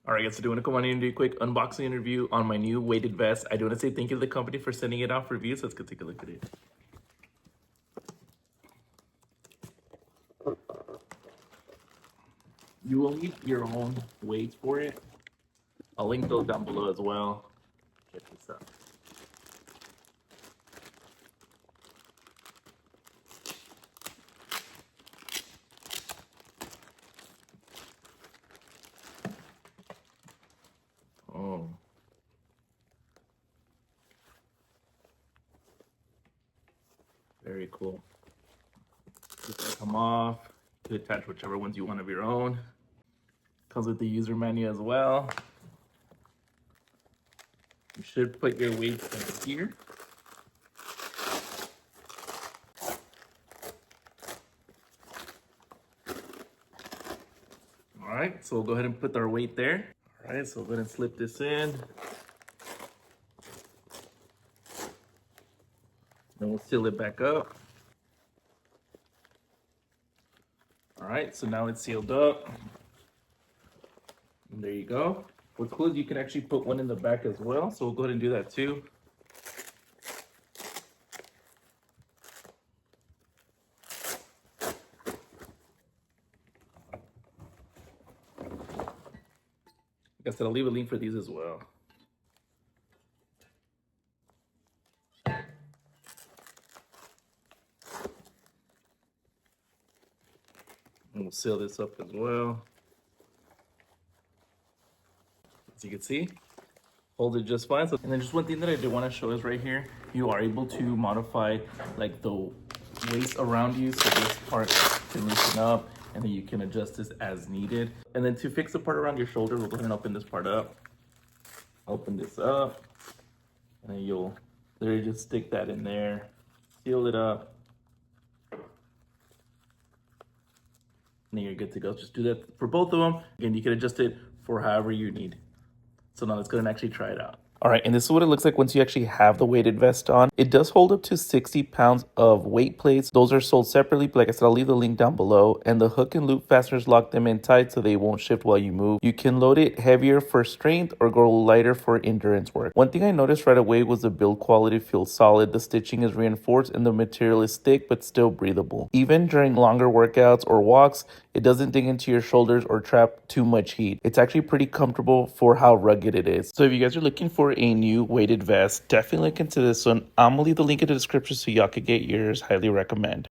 All right, guys, so I do want to come on in and do a quick unboxing and review on my new weighted vest. I do want to say thank you to the company for sending it out for review, so let's go take a look at it. You will need your own weights for it. I'll link those down below as well. Check this out. Oh. Very cool. Just come off. You can attach whichever ones you want of your own. Comes with the user manual as well. You should put your weights in here. All right, so we'll go ahead and put our weight there. All right, so we'll go ahead and slip this in. Then we'll seal it back up. All right, so now it's sealed up. And there you go. What's cool is you can actually put one in the back as well. So we'll go ahead and do that too. Like I said, I'll leave a link for these as well. And we'll seal this up as well. As you can see, holds it just fine. So, and then just one thing that I did want to show is right here, you are able to modify like the waist around you. So this part can loosen up and then you can adjust this as needed. And then to fix the part around your shoulder, we'll go ahead and open this part up. Open this up and then you'll literally just stick that in there, seal it up. And then you're good to go. Just do that for both of them. Again, you can adjust it for however you need. So now let's go and actually try it out. All right, and this is what it looks like once you actually have the weighted vest on. It does hold up to 60 pounds of weight plates. Those are sold separately, but like I said, I'll leave the link down below. And the hook and loop fasteners lock them in tight so they won't shift while you move. You can load it heavier for strength or go lighter for endurance work. One thing I noticed right away was the build quality feels solid. The stitching is reinforced and the material is thick but still breathable. Even during longer workouts or walks, it doesn't dig into your shoulders or trap too much heat. It's actually pretty comfortable for how rugged it is. So if you guys are looking for a new weighted vest, definitely look into this one. I'm gonna leave the link in the description so y'all could get yours. Highly recommend.